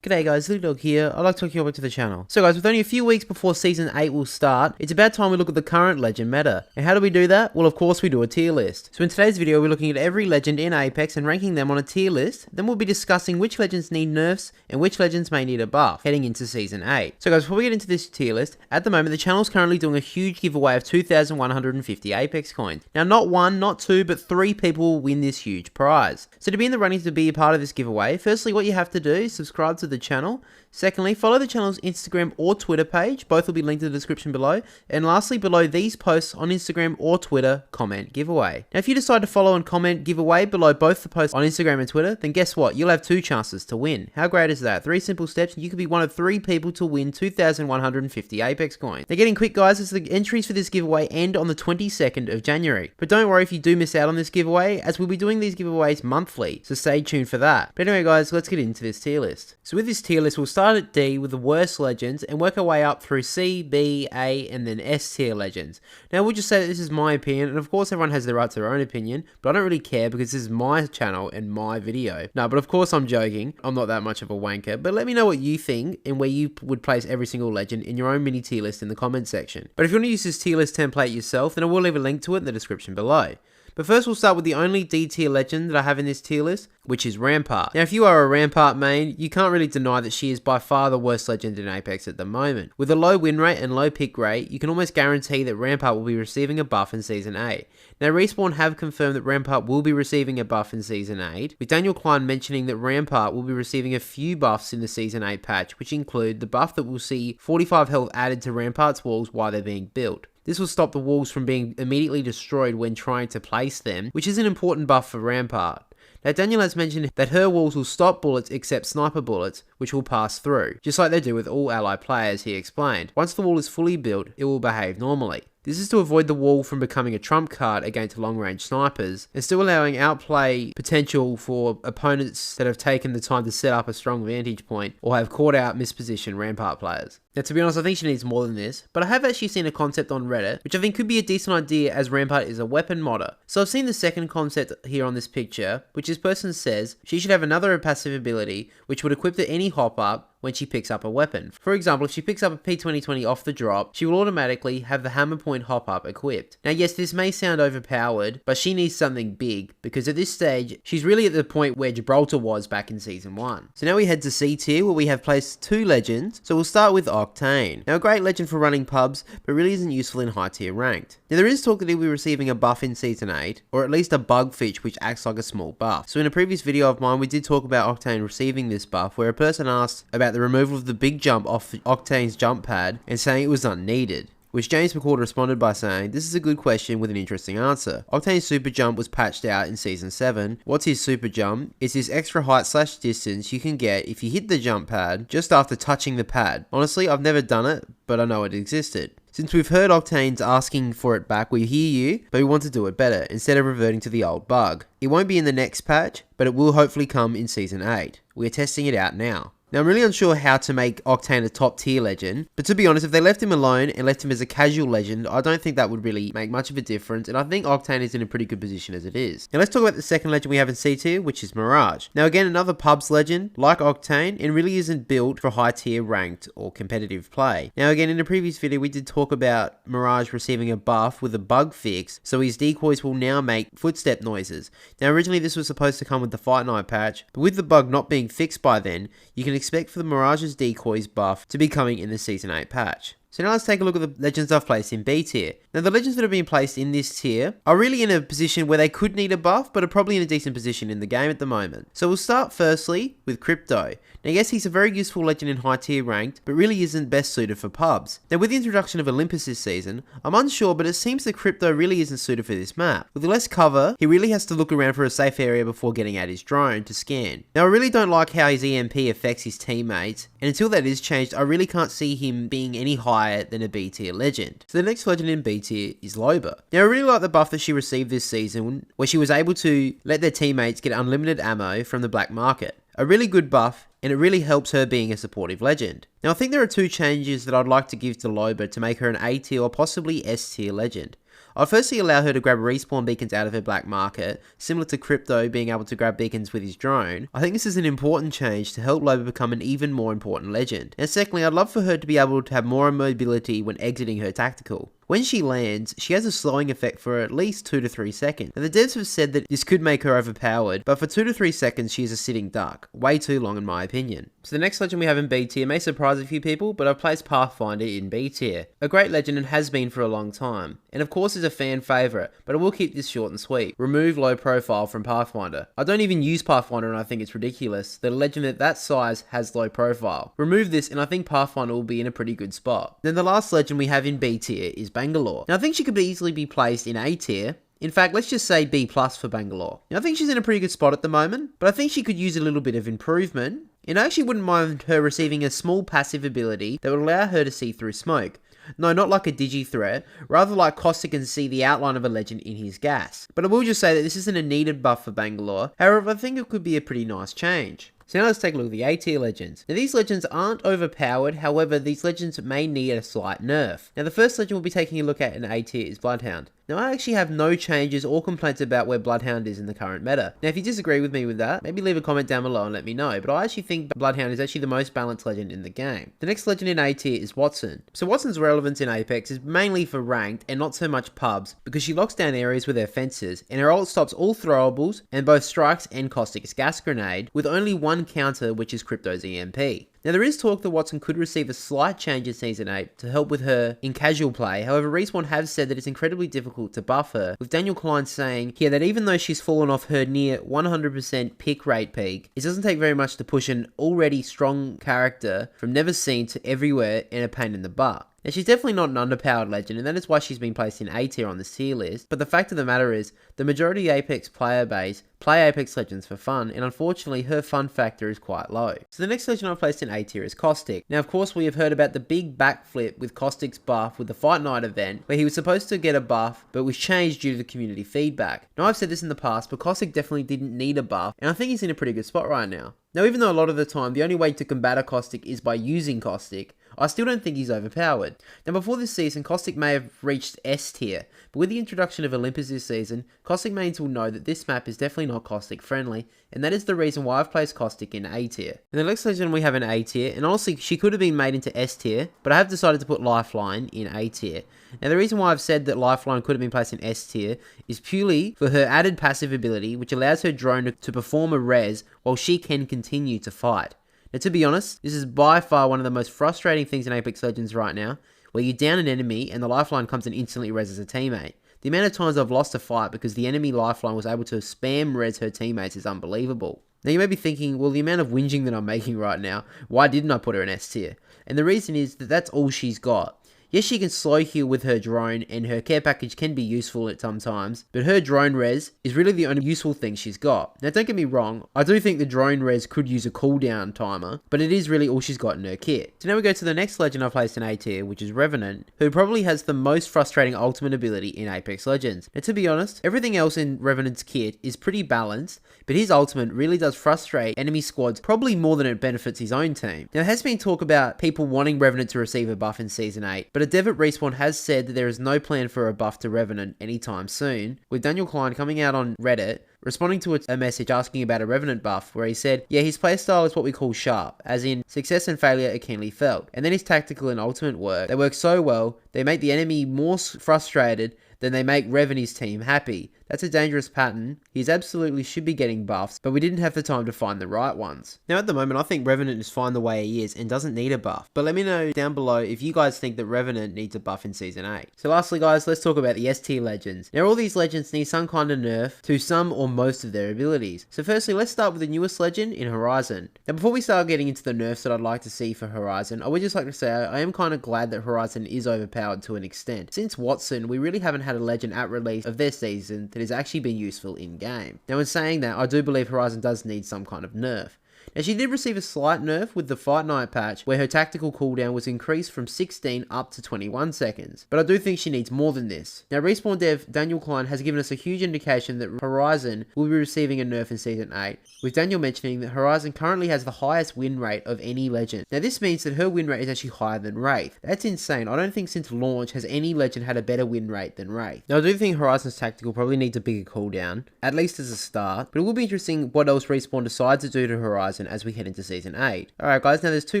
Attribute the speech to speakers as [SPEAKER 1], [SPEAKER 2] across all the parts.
[SPEAKER 1] G'day guys, DYLIEDOG here. I'd like to welcome you back to the channel. So guys, with only a few weeks before Season 8 will start, it's about time we look at the current Legend meta. And how do we do that? Well, of course we do a tier list. So in today's video, we're looking at every Legend in Apex and ranking them on a tier list. Then we'll be discussing which Legends need nerfs and which Legends may need a buff heading into Season 8. So guys, before we get into this tier list, at the moment the channel is currently doing a huge giveaway of 2,150 Apex coins. Now not one, not two, but 3 people will win this huge prize. So to be in the running to be a part of this giveaway, firstly what you have to do is subscribe to the channel. Secondly, follow the channel's Instagram or Twitter page, both will be linked in the description below. And lastly, below these posts on Instagram or Twitter, comment giveaway. Now if you decide to follow and comment giveaway below both the posts on Instagram and Twitter, then guess what? You'll have 2 chances to win. How great is that? 3 simple steps and you could be one of 3 people to win 2,150 Apex coins. They're getting quick guys, as the entries for this giveaway end on the 22nd of January. But don't worry if you do miss out on this giveaway, as we'll be doing these giveaways monthly, so stay tuned for that. But anyway guys, let's get into this tier list. So with this tier list, we'll start at D with the worst Legends and work our way up through C, B, A, and then S tier Legends. Now we'll just say that this is my opinion, and of course everyone has the right to their own opinion, but I don't really care because this is my channel and my video. No, but of course I'm joking, I'm not that much of a wanker, but let me know what you think and where you would place every single Legend in your own mini tier list in the comment section. But if you want to use this tier list template yourself, then I will leave a link to it in the description below. But first we'll start with the only D tier Legend that I have in this tier list, which is Rampart. Now if you are a Rampart main, you can't really deny that she is by far the worst Legend in Apex at the moment. With a low win rate and low pick rate, you can almost guarantee that Rampart will be receiving a buff in Season 8. Now Respawn have confirmed that Rampart will be receiving a buff in Season 8, with Daniel Klein mentioning that Rampart will be receiving a few buffs in the Season 8 patch, which include the buff that will see 45 health added to Rampart's walls while they're being built. This will stop the walls from being immediately destroyed when trying to place them, which is an important buff for Rampart. Now Daniel has mentioned that her walls will stop bullets except sniper bullets, which will pass through, just like they do with all ally players, he explained. Once the wall is fully built, it will behave normally. This is to avoid the wall from becoming a trump card against long-range snipers, and still allowing outplay potential for opponents that have taken the time to set up a strong vantage point or have caught out mispositioned Rampart players. Now to be honest, I think she needs more than this, but I have actually seen a concept on Reddit, which I think could be a decent idea as Rampart is a weapon modder. So I've seen the second concept here on this picture, which this person says she should have another passive ability, which would equip to any hop-up when she picks up a weapon. For example, if she picks up a P2020 off the drop, she will automatically have the hammer point hop up equipped. Now yes, this may sound overpowered, but she needs something big, because at this stage, she's really at the point where Gibraltar was back in Season 1. So now we head to C tier, where we have placed 2 Legends. So we'll start with Octane. Now a great Legend for running pubs, but really isn't useful in high tier ranked. Now there is talk that he'll be receiving a buff in Season 8, or at least a bug fix which acts like a small buff. So in a previous video of mine, we did talk about Octane receiving this buff, where a person asked about the removal of the big jump off Octane's jump pad and saying it was unneeded, which James McCord responded by saying, "This is a good question with an interesting answer. Octane's super jump was patched out in Season 7. What's his super jump? It's this extra height / distance you can get if you hit the jump pad just after touching the pad. Honestly, I've never done it, but I know it existed. Since we've heard Octane's asking for it back, we hear you, but we want to do it better, instead of reverting to the old bug. It won't be in the next patch, but it will hopefully come in Season 8. We're testing it out now." Now I'm really unsure how to make Octane a top tier Legend, but to be honest, if they left him alone and left him as a casual Legend, I don't think that would really make much of a difference, and I think Octane is in a pretty good position as it is. Now let's talk about the second Legend we have in C tier, which is Mirage. Now again, another pubs Legend, like Octane, and really isn't built for high tier ranked or competitive play. Now again, in a previous video we did talk about Mirage receiving a buff with a bug fix, so his decoys will now make footstep noises. Now originally this was supposed to come with the Fight Night patch, but with the bug not being fixed by then, you can expect for the Mirage's decoys buff to be coming in the Season 8 patch. So now let's take a look at the Legends I've placed in B tier. Now the Legends that have been placed in this tier are really in a position where they could need a buff, but are probably in a decent position in the game at the moment. So we'll start firstly with Crypto. Now yes, he's a very useful Legend in high tier ranked, but really isn't best suited for pubs. Now with the introduction of Olympus this season, I'm unsure, but it seems that Crypto really isn't suited for this map. With less cover, he really has to look around for a safe area before getting out his drone to scan. Now I really don't like how his EMP affects his teammates, and until that is changed, I really can't see him being any higher than a B tier Legend. So the next Legend in B tier is Loba. Now I really like the buff that she received this season, where she was able to let their teammates get unlimited ammo from the black market. A really good buff, and it really helps her being a supportive Legend. Now I think there are 2 changes that I'd like to give to Loba to make her an A tier or possibly S tier Legend. I'd firstly allow her to grab respawn beacons out of her black market, similar to Crypto being able to grab beacons with his drone. I think this is an important change to help Loba become an even more important legend. And secondly, I'd love for her to be able to have more mobility when exiting her tactical. When she lands, she has a slowing effect for at least 2 to 3 seconds. Now the devs have said that this could make her overpowered, but for 2 to 3 seconds she is a sitting duck. Way too long in my opinion. So the next legend we have in B tier may surprise a few people, but I've placed Pathfinder in B tier. A great legend and has been for a long time. And of course is a fan favourite, but I will keep this short and sweet. Remove low profile from Pathfinder. I don't even use Pathfinder and I think it's ridiculous that a legend at that size has low profile. Remove this and I think Pathfinder will be in a pretty good spot. Then the last legend we have in B tier is Bangalore. Now I think she could easily be placed in A tier. In fact, let's just say B+ for Bangalore. Now I think she's in a pretty good spot at the moment, but I think she could use a little bit of improvement. And I actually wouldn't mind her receiving a small passive ability that would allow her to see through smoke. No, not like a digi threat, rather like Caustic can see the outline of a legend in his gas. But I will just say that this isn't a needed buff for Bangalore, however I think it could be a pretty nice change. So now let's take a look at the A tier legends. Now these legends aren't overpowered, however these legends may need a slight nerf. Now the first legend we'll be taking a look at in A tier is Bloodhound. Now I actually have no changes or complaints about where Bloodhound is in the current meta. Now if you disagree with me with that, maybe leave a comment down below and let me know, but I actually think Bloodhound is actually the most balanced legend in the game. The next legend in A tier is Wattson. So Wattson's relevance in Apex is mainly for ranked and not so much pubs, because she locks down areas with her fences, and her ult stops all throwables and both strikes and Caustic's gas grenade, with only one counter, which is Crypto's EMP. Now there is talk that Wattson could receive a slight change in Season 8 to help with her in casual play, however Respawn have said that it's incredibly difficult to buff her, with Daniel Klein saying here that even though she's fallen off her near 100% pick rate peak, it doesn't take very much to push an already strong character from never seen to everywhere and a pain in the butt. Now she's definitely not an underpowered legend, and that is why she's been placed in A tier on this tier list, but the fact of the matter is, the majority Apex player base play Apex Legends for fun, and unfortunately her fun factor is quite low. So the next legend I've placed in A tier is Caustic. Now of course we have heard about the big backflip with Caustic's buff with the Fight Night event, where he was supposed to get a buff, but was changed due to the community feedback. Now I've said this in the past, but Caustic definitely didn't need a buff, and I think he's in a pretty good spot right now. Now even though a lot of the time the only way to combat a Caustic is by using Caustic, I still don't think he's overpowered. Now before this season, Caustic may have reached S tier, but with the introduction of Olympus this season, Caustic mains will know that this map is definitely not Caustic friendly, and that is the reason why I've placed Caustic in A tier. And the next legend we have in A tier, and honestly she could have been made into S tier, but I have decided to put Lifeline in A tier. Now the reason why I've said that Lifeline could have been placed in S tier is purely for her added passive ability, which allows her drone to perform a res while she can continue to fight. Now to be honest, this is by far one of the most frustrating things in Apex Legends right now, where you down an enemy and the Lifeline comes and instantly reses a teammate. The amount of times I've lost a fight because the enemy Lifeline was able to spam res her teammates is unbelievable. Now you may be thinking, well the amount of whinging that I'm making right now, why didn't I put her in S tier? And the reason is that that's all she's got. Yes, she can slow heal with her drone, and her care package can be useful at some times, but her drone res is really the only useful thing she's got. Now don't get me wrong, I do think the drone res could use a cooldown timer, but it is really all she's got in her kit. So now we go to the next legend I've placed in A tier, which is Revenant, who probably has the most frustrating ultimate ability in Apex Legends. Now to be honest, everything else in Revenant's kit is pretty balanced, but his ultimate really does frustrate enemy squads probably more than it benefits his own team. Now there has been talk about people wanting Revenant to receive a buff in Season 8, but a dev at Respawn has said that there is no plan for a buff to Revenant anytime soon, with Daniel Klein coming out on Reddit responding to a message asking about a Revenant buff, where he said, yeah, his playstyle is what we call sharp, as in success and failure are keenly felt, and then his tactical and ultimate work, they work so well, they make the enemy more frustrated than they make Rev and his team happy. That's a dangerous pattern. He absolutely should be getting buffs, but we didn't have the time to find the right ones. Now at the moment I think Revenant is fine the way he is and doesn't need a buff, but let me know down below if you guys think that Revenant needs a buff in Season 8. So lastly guys, let's talk about the S tier legends. Now all these legends need some kind of nerf to some or most of their abilities. So firstly let's start with the newest legend in Horizon. Now before we start getting into the nerfs that I'd like to see for Horizon, I would just like to say I am kind of glad that Horizon is overpowered to an extent. Since Wattson, we really haven't had a legend at release of their season that has actually been useful in game. Now in saying that, I do believe Horizon does need some kind of nerf. Now she did receive a slight nerf with the Fight Night patch, where her tactical cooldown was increased from 16 up to 21 seconds, but I do think she needs more than this. Now Respawn dev Daniel Klein has given us a huge indication that Horizon will be receiving a nerf in Season 8, with Daniel mentioning that Horizon currently has the highest win rate of any legend. Now this means that her win rate is actually higher than Wraith. That's insane. I don't think since launch has any legend had a better win rate than Wraith. Now I do think Horizon's tactical probably needs a bigger cooldown, at least as a start, but it will be interesting what else Respawn decides to do to Horizon as we head into Season 8. Alright guys, now there's 2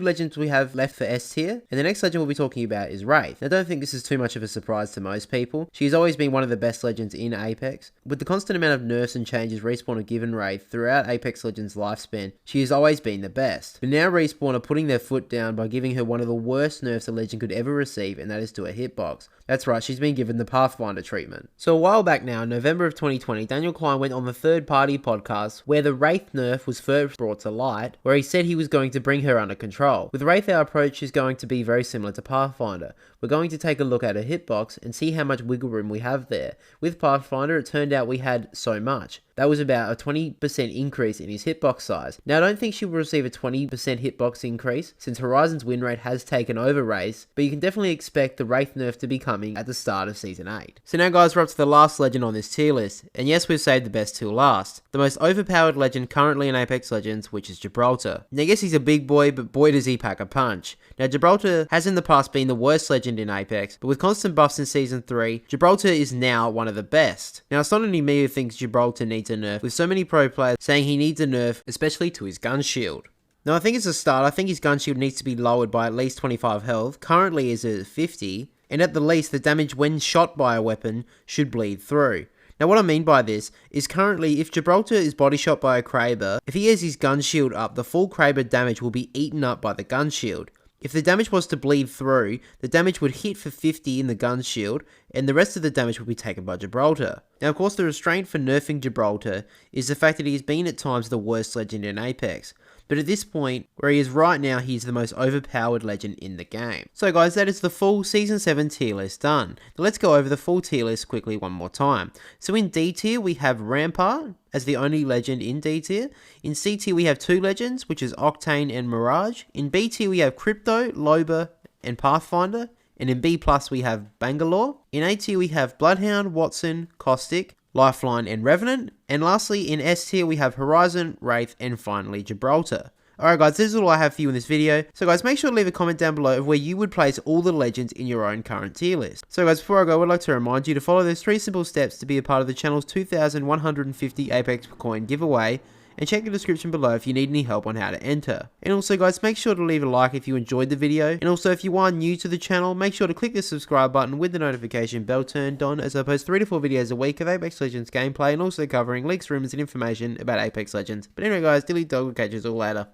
[SPEAKER 1] legends we have left for S tier, and the next legend we'll be talking about is Wraith. Now I don't think this is too much of a surprise to most people. She's always been one of the best legends in Apex. With the constant amount of nerfs and changes Respawn have given Wraith throughout Apex Legends lifespan, she has always been the best. But now Respawn are putting their foot down by giving her one of the worst nerfs a legend could ever receive, and that is to her hitbox. That's right, she's been given the Pathfinder treatment. So a while back now, in November of 2020, Daniel Klein went on the Third Party podcast where the Wraith nerf was first brought to light, where he said he was going to bring her under control. With Wraith, our approach is going to be very similar to Pathfinder. We're going to take a look at her hitbox and see how much wiggle room we have there. With Pathfinder, it turned out we had so much. That was about a 20% increase in his hitbox size. Now, I don't think she will receive a 20% hitbox increase, since Horizon's win rate has taken over Wraith, but you can definitely expect the Wraith nerf to be coming at the start of Season 8. So now guys, we're up to the last legend on this tier list, and yes, we've saved the best till last. The most overpowered legend currently in Apex Legends, which is Gibraltar. Now, yes, he's a big boy, but boy does he pack a punch. Now, Gibraltar has in the past been the worst legend in Apex, but with constant buffs in Season 3, Gibraltar is now one of the best. Now, it's not only me who thinks Gibraltar needs a nerf, with so many pro players saying he needs a nerf, especially to his gun shield. Now, I think as a start, I think his gun shield needs to be lowered by at least 25 health, currently is at 50, and at the least, the damage when shot by a weapon should bleed through. Now, what I mean by this is currently, if Gibraltar is body shot by a Kraber, if he has his gun shield up, the full Kraber damage will be eaten up by the gun shield. If the damage was to bleed through, the damage would hit for 50 in the gun shield, and the rest of the damage would be taken by Gibraltar. Now, of course, the restraint for nerfing Gibraltar is the fact that he has been at times the worst legend in Apex. But at this point, where he is right now, he is the most overpowered legend in the game. So guys, that is the full Season 7 tier list done. Now let's go over the full tier list quickly one more time. So in D tier, we have Rampart as the only legend in D tier. In C tier, we have 2 legends, which is Octane and Mirage. In B tier, we have Crypto, Loba, and Pathfinder. And in B+, we have Bangalore. In A tier, we have Bloodhound, Wattson, Caustic, Lifeline, and Revenant. And lastly, in S tier, we have Horizon, Wraith, and finally Gibraltar. Alright guys, this is all I have for you in this video. So guys, make sure to leave a comment down below of where you would place all the legends in your own current tier list. So guys, before I go, I would like to remind you to follow those 3 simple steps to be a part of the channel's 2,150 Apex coin giveaway, and check the description below if you need any help on how to enter. And also guys, make sure to leave a like if you enjoyed the video, and also if you are new to the channel, make sure to click the subscribe button with the notification bell turned on, as I post 3 to 4 videos a week of Apex Legends gameplay, and also covering leaks, rumors, and information about Apex Legends. But anyway guys, DYLIEDOG will catch you all later.